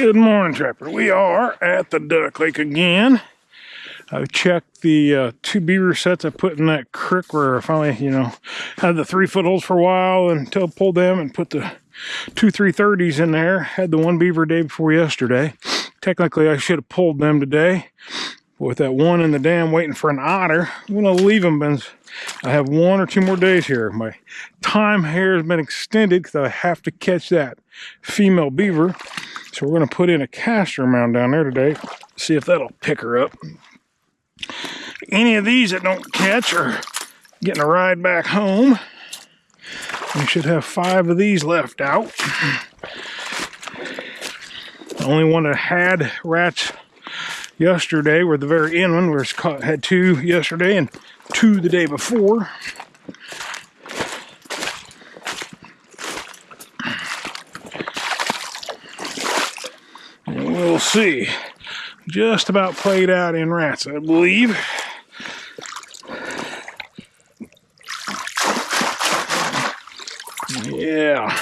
Good morning, Trapper. We are at the duck lake again. I've checked the 2 beaver sets I put in that creek where I finally, had the 3-foot holes for a while until I pulled them and put the 2 330s in there. Had the 1 beaver day before yesterday. Technically, I should have pulled them today. With that one in the dam waiting for an otter, I'm going to leave them. I have 1 or 2 more days here. My time here has been extended because I have to catch that female beaver. So we're going to put in a caster mound down there today. See if that'll pick her up. Any of these that don't catch are getting a ride back home. We should have 5 of these left out. The only one that had rats yesterday were the very end one, where it's caught, had 2 yesterday and 2 the day before. And we'll see. Just about played out in rats, I believe. Yeah.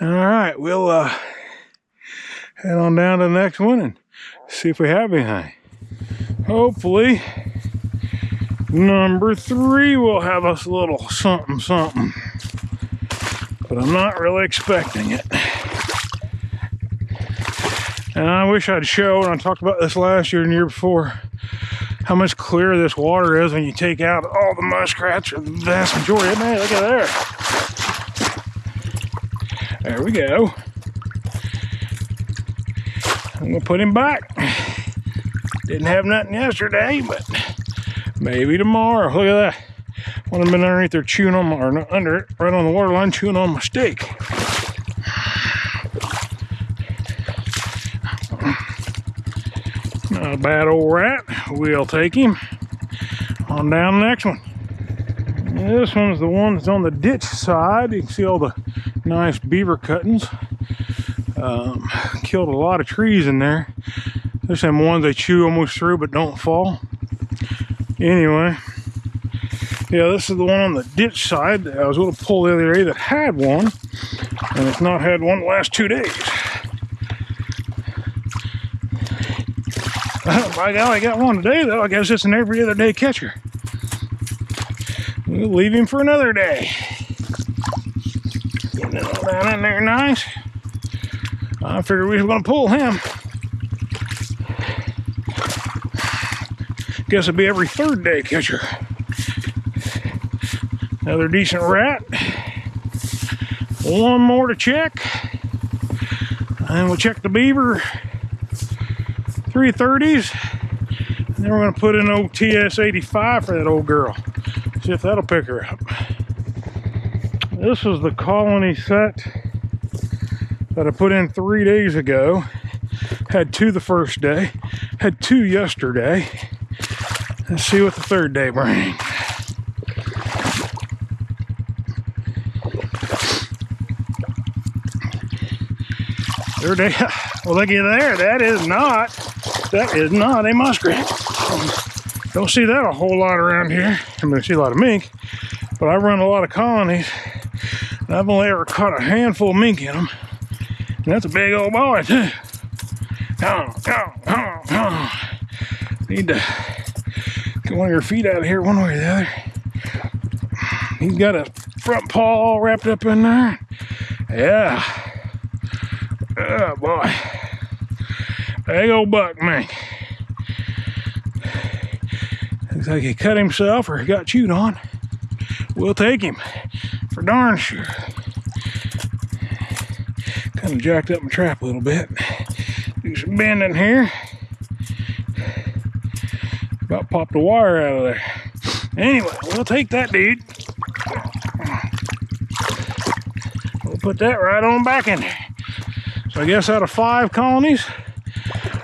All right, we'll head on down to the next one and see if we have anything. Hopefully, number 3 will have us a little something, something. But I'm not really expecting it. And I wish I'd show, and I talked about this last year and the year before, how much clearer this water is when you take out all the muskrats, or the vast majority of them. Hey, look at there. There we go. I'm gonna put him back. Didn't have nothing yesterday, but maybe tomorrow. Look at that. One of them been underneath there chewing on my, or not under it, right on the water line, chewing on my steak. Not a bad old rat. We'll take him. On down to the next one. This one's the one that's on the ditch side. You can see all the nice beaver cuttings. Killed a lot of trees in there. There's some ones they chew almost through but don't fall. Anyway, yeah, this is the one on the ditch side that I was going to pull the other day that had one, and it's not had one the last 2 days. By golly, I got one today though. I guess it's an every other day catcher. We'll leave him for another day. Getting it all down in there nice. I figured we were going to pull him. Guess it'll be every 3rd day catcher. Another decent rat. 1 more to check. And we'll check the beaver 330s. And then we're going to put in old TS85 for that old girl. See if that'll pick her up. This was the colony set that I put in 3 days ago. Had 2 the first day. Had 2 yesterday. Let's see what the 3rd day brings. 3rd day. Well, look at there. That is not a muskrat. Don't see that a whole lot around here. I mean, I see a lot of mink, but I run a lot of colonies, and I've only ever caught a handful of mink in them. And that's a big old boy too. Need to get one of your feet out of here one way or the other. He's got a front paw all wrapped up in there. Yeah. Oh boy. Big old buck, man. Looks like he cut himself or he got chewed on. We'll take him for darn sure. Kind of jacked up my trap a little bit. Do some bending here. About popped the wire out of there. Anyway, we'll take that dude. We'll put that right on back in there. So I guess out of 5 colonies,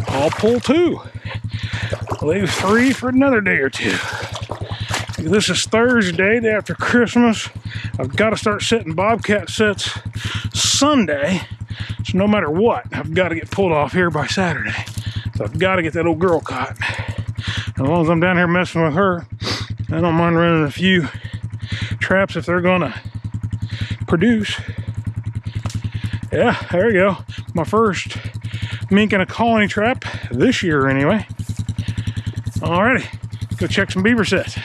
I'll pull 2. Leave 3 for another day or 2. This is Thursday, day after Christmas. I've got to start setting bobcat sets Sunday. So no matter what, I've got to get pulled off here by Saturday. So I've got to get that old girl caught. As long as I'm down here messing with her, I don't mind running a few traps if they're gonna produce. Yeah, there you go. My first mink in a colony trap this year anyway. Alrighty, go check some beaver sets.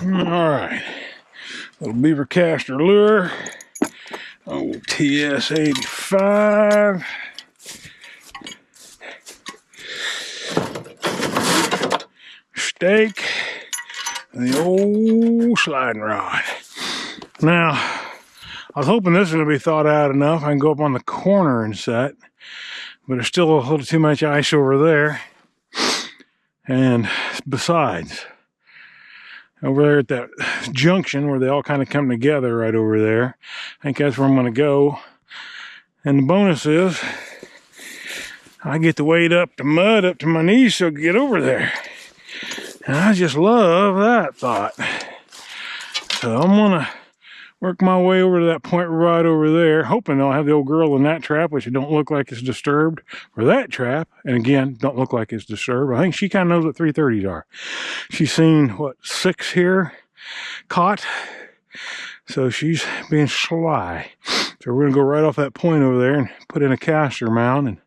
Alright, little beaver caster lure, old TS85. Stake, and the old sliding rod. Now, I was hoping this was going to be thawed out enough. I can go up on the corner and set, but there's still a little too much ice over there. And besides, over there at that junction where they all kind of come together right over there, I think that's where I'm going to go. And the bonus is, I get to wade up the mud up to my knees so I can get over there. And I just love that thought. So I'm gonna work my way over to that point right over there, hoping they'll have the old girl in that trap, which don't look like it's disturbed, or that trap, and again, don't look like it's disturbed. I think she kind of knows what 330s are. She's seen, what, 6 here caught, so she's being sly. So we're gonna go right off that point over there and put in a caster mound, and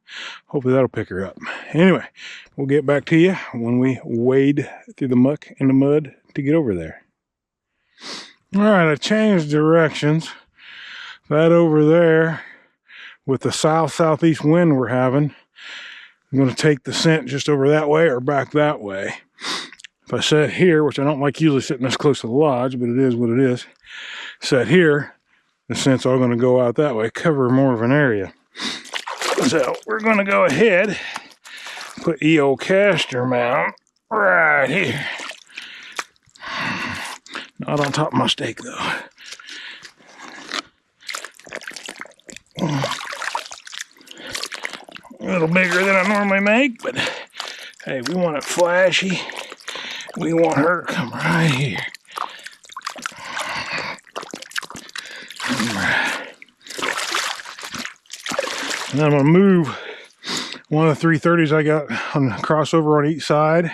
hopefully that'll pick her up. Anyway, we'll get back to you when we wade through the muck and the mud to get over there. All right, I changed directions. That over there, with the south-southeast wind we're having, I'm going to take the scent just over that way or back that way. If I set here, which I don't like usually sitting this close to the lodge, but it is what it is, set here, the scent's all going to go out that way, cover more of an area. So we're going to go ahead, put EO caster mount right here. Not on top of my stake though. A little bigger than I normally make, but hey, we want it flashy. We want her to come right here. And then I'm going to move one of the 330s I got on the crossover on each side. I'm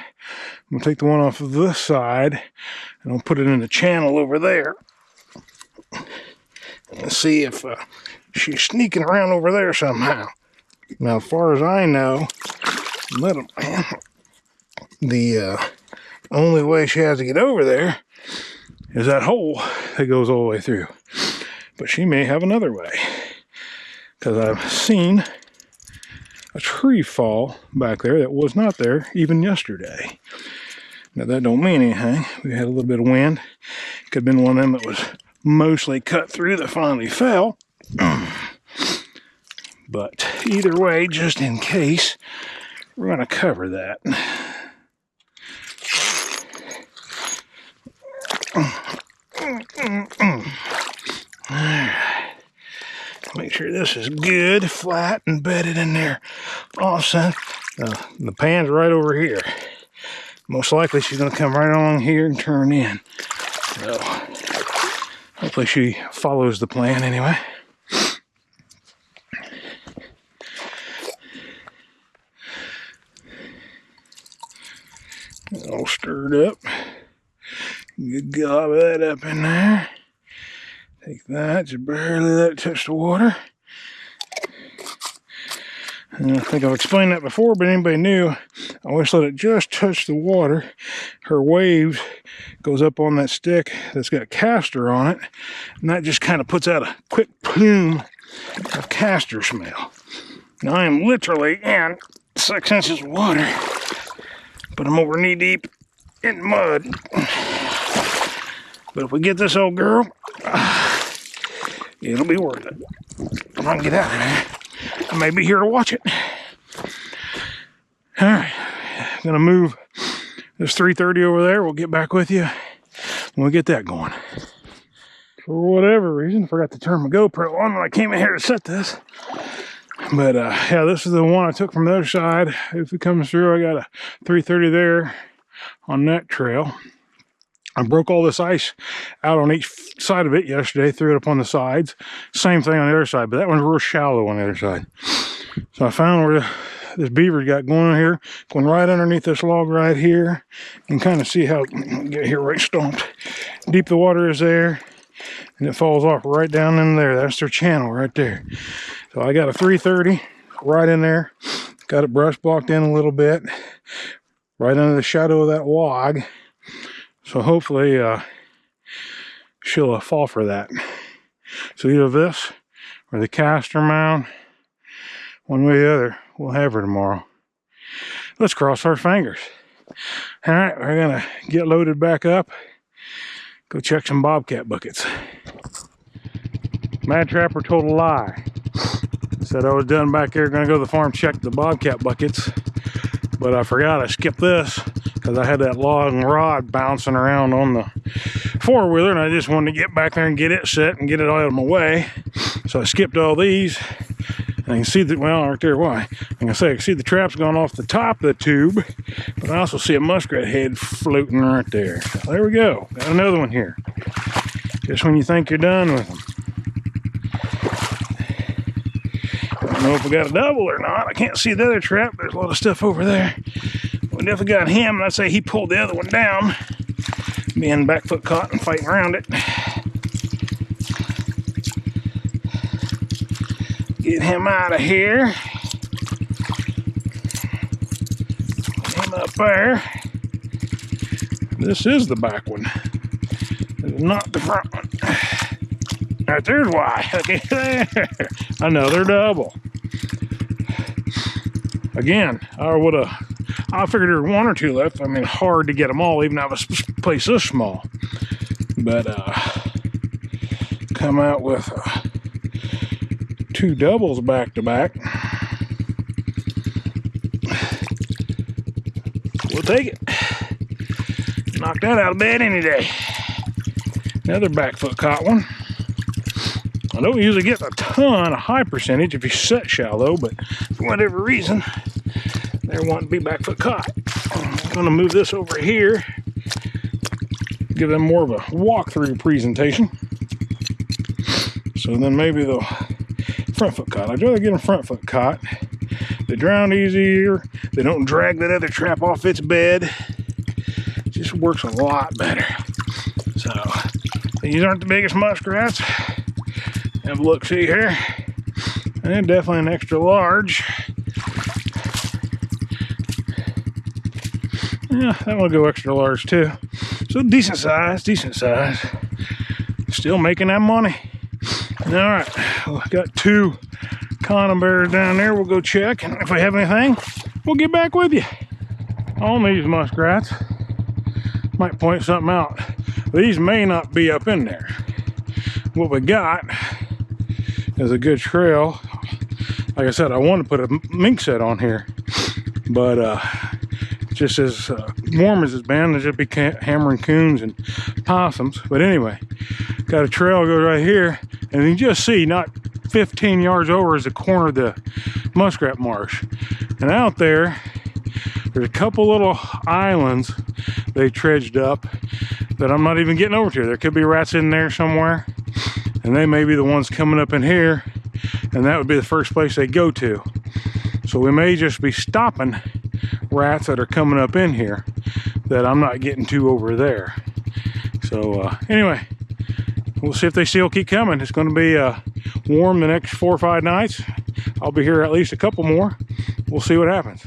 going to take the one off of this side and I'll put it in the channel over there. And see if she's sneaking around over there somehow. Now, as far as I know, the only way she has to get over there is that hole that goes all the way through. But she may have another way, because I've seen a tree fall back there that was not there even yesterday. Now that don't mean anything. We had a little bit of wind. Could have been one of them that was mostly cut through that finally fell. But either way, just in case, we're going to cover that. Alright. Make sure this is good, flat, and bedded in there. Awesome. The pan's right over here. Most likely she's going to come right along here and turn in. So, hopefully she follows the plan anyway. All stirred up. Good gob of that up in there. Take that, just barely let it touch the water. And I think I've explained that before, but anybody new, I always let it just touch the water. Her waves goes up on that stick that's got a caster on it, and that just kind of puts out a quick plume of caster smell. Now I am literally in 6 inches of water, but I'm over knee deep in mud. But if we get this old girl, it'll be worth it. Come on, get out of there. I may be here to watch it. Alright, I'm gonna move this 330 over there. We'll get back with you when we get that going. For whatever reason, I forgot to turn my GoPro on when I came in here to set this. But yeah, this is the one I took from the other side. If it comes through, I got a 330 there on that trail. I broke all this ice out on each side of it yesterday, threw it up on the sides. Same thing on the other side, but that one's real shallow on the other side. So I found where this beaver got going here, going right underneath this log right here, and kind of see how, get here right stomped. Deep the water is there, and it falls off right down in there. That's their channel right there. So I got a 330 right in there, Got it brush blocked in a little bit, right under the shadow of that log. So hopefully she'll fall for that. So either this or the caster mound, one way or the other, we'll have her tomorrow. Let's cross our fingers. All right, we're gonna get loaded back up, go check some bobcat buckets. Madtrapper told a lie. Said I was done back there, gonna go to the farm, check the bobcat buckets, but I forgot I skipped this because I had that long rod bouncing around on the four-wheeler, and I just wanted to get back there and get it set and get it out of my way. So I skipped all these, and I can see that, well, right there, why? I can see the traps going off the top of the tube, but I also see a muskrat head floating right there. So there we go, got another one here. Just when you think you're done with them. I don't know if we got a double or not. I can't see the other trap. There's a lot of stuff over there. We definitely got him, and I'd say he pulled the other one down, being back foot caught and fighting around it. Get him out of here. Get him up there. This is the back one. This is not the front one. Right there's why. Okay, there. Another double. Again, I figured there were one or two left. I mean, hard to get them all, even out of a place this small. But come out with two doubles back to back. We'll take it. Knock that out of bed any day. Another back foot caught one. I don't usually get a ton, a high percentage if you set shallow, but for whatever reason, they want to be back foot caught. I'm going to move this over here, give them more of a walkthrough presentation. So then maybe they'll front foot caught. I'd rather get them front foot caught. They drown easier. They don't drag that other trap off its bed. It just works a lot better. So these aren't the biggest muskrats. Have a look, see here, and definitely an extra large. Yeah, that will go extra large too. So decent size, decent size. Still making that money. All right, well, got two condom bears down there. We'll go check, and if we have anything, we'll get back with you on these muskrats. Might point something out. These may not be up in there. What we got is a good trail. Like I said, I want to put a mink set on here, but just as warm as it's been, there's just be hammering coons and possums. But anyway, got a trail goes right here, and you can just see not 15 yards over is the corner of the muskrat marsh. And out there, there's a couple little islands they dredged up that I'm not even getting over to. There could be rats in there somewhere, and they may be the ones coming up in here, and that would be the first place they go to. So we may just be stopping rats that are coming up in here that I'm not getting to over there. So anyway, we'll see if they still keep coming. It's going to be warm the next 4 or 5 nights. I'll be here at least a couple more. We'll see what happens.